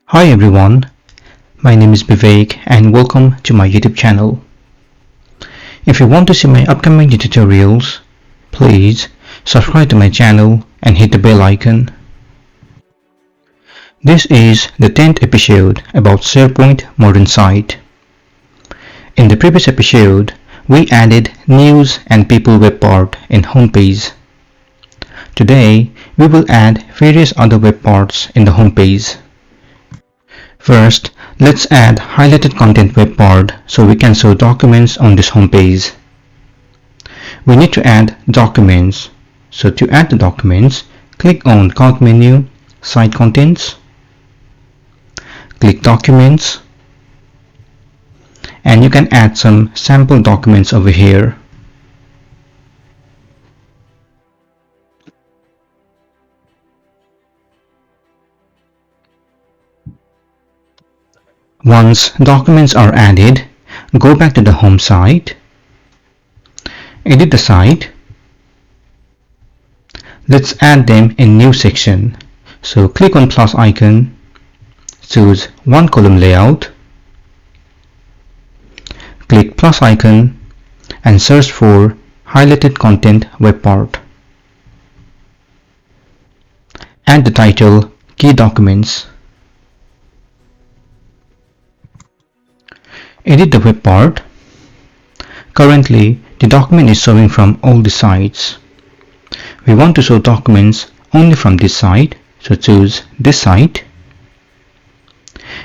Hi everyone, my name is Vivek and welcome to my YouTube channel. If you want to see my upcoming tutorials, please subscribe to my channel and hit the bell icon. This is the 10th episode about SharePoint Modern Site. In the previous episode, we added news and people web part in homepage. Today, we will add various other web parts in the homepage. First, let's add highlighted content web part so we can show documents on this homepage. We need to add documents. So to add the documents, click on Card menu, Site Contents, click Documents, and you can add some sample documents over here. Once documents are added, go back to the home site, edit the site. Let's add them in new section. So click on plus icon, choose one column layout, click plus icon and search for highlighted content web part. Add the title Key Documents. Edit the web part. Currently, the document is showing from all the sites. We want to show documents only from this site, so choose this site.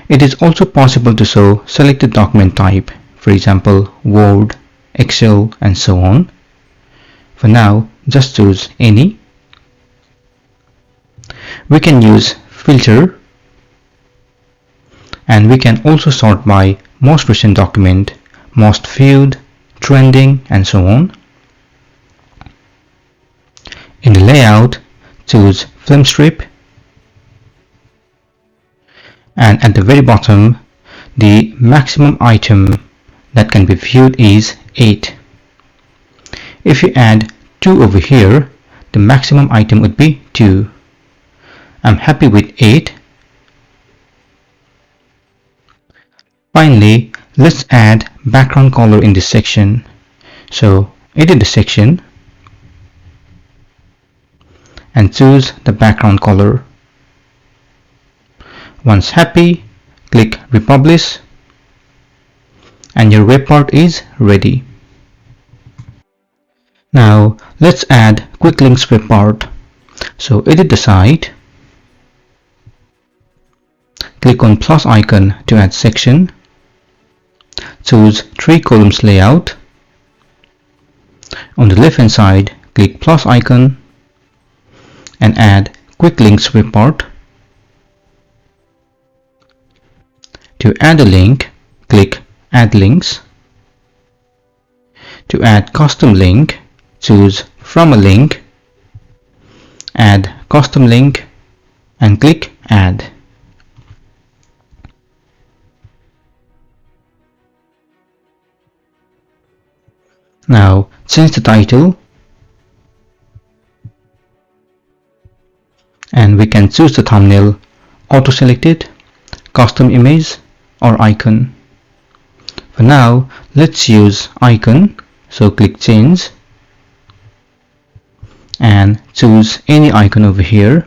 It is also possible to show selected document type, for example, Word, Excel, and so on. For now, just choose any. We can use filter, and we can also sort by most recent document, most viewed, trending, and so on. In the layout, choose film strip, and at the very bottom, the maximum item that can be viewed is 8. If you add 2 over here, the maximum item would be 2. I'm happy with 8. Finally, let's add background color in this section. So edit the section and choose the background color. Once happy, click Republish and your web part is ready. Now let's add quick links web part. So edit the site, click on plus icon to add section, choose 3 columns layout. On the left hand side, click plus icon and add quick links web part. To add a link, click add links. To add custom link, choose from a link, add custom link and click add. Now change the title and we can choose the thumbnail auto selected, custom image or icon. For now, let's use icon, so click change and choose any icon over here.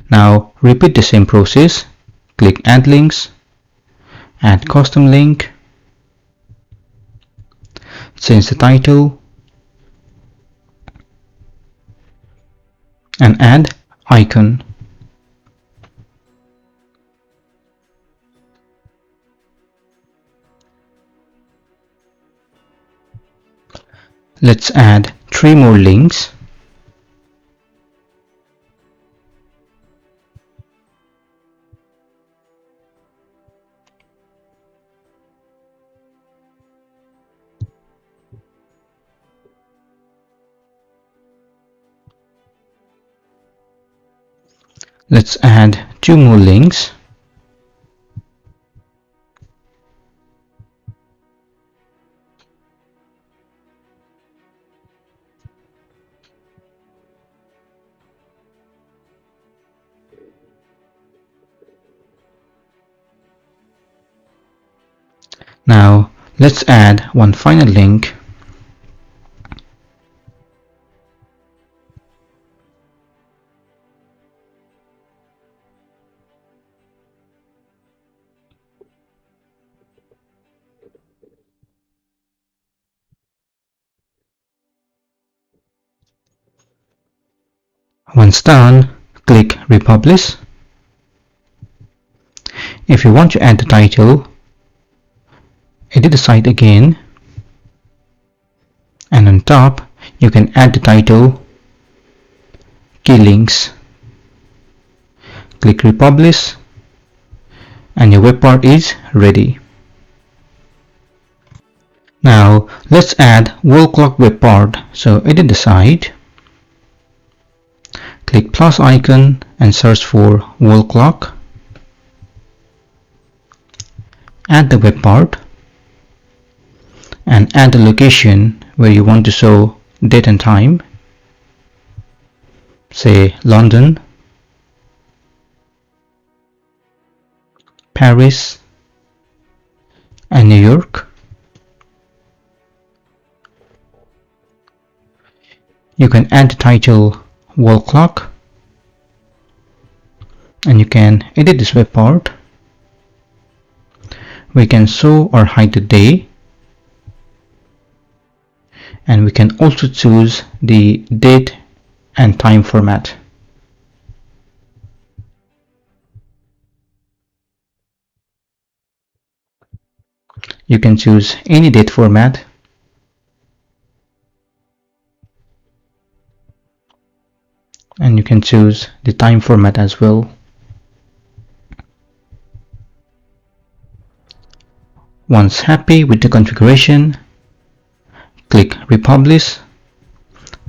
Now repeat the same process, click add links, add custom link, change the title and add icon. Let's add 3 more links. Let's add 2 more links. Now let's add one final link. Once done, click Republish. If you want to add the title, edit the site again, and on top you can add the title, key links. Click Republish and your web part is ready. Now let's add wall clock web part. So edit the site, click plus icon and search for wall clock. Add the web part and add the location where you want to show date and time. Say London, Paris, and New York. You can add the title wall clock, and you can edit this web part. We can show or hide the day, and we can also choose the date and time format. You can choose any date format, and you can choose the time format as well. Once happy with the configuration, click Republish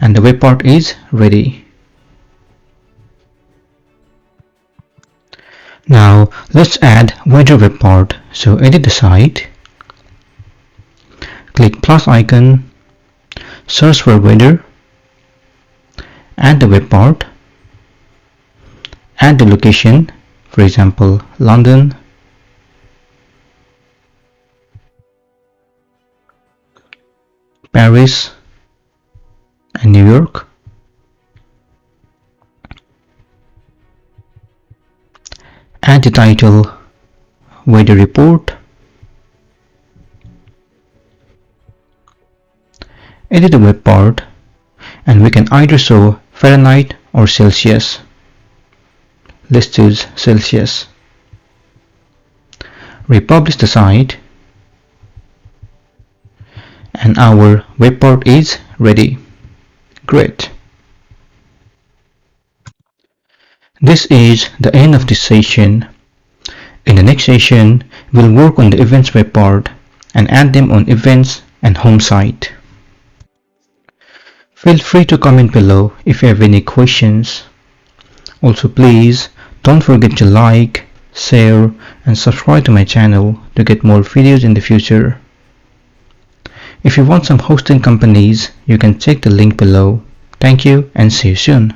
and the web part is ready. Now let's add weather web part. So edit the site, click plus icon, search for weather, add the web part, add the location, for example London, Paris, and New York. Add the title weather report, edit the web part, and we can either show Fahrenheit or Celsius. Let's choose Celsius. Republish the site, and our web part is ready. Great. This is the end of this session. In the next session, we'll work on the events web part and add them on events and home site. Feel free to comment below if you have any questions. Also please don't forget to like, share and subscribe to my channel to get more videos in the future. If you want some hosting companies, you can check the link below. Thank you and see you soon.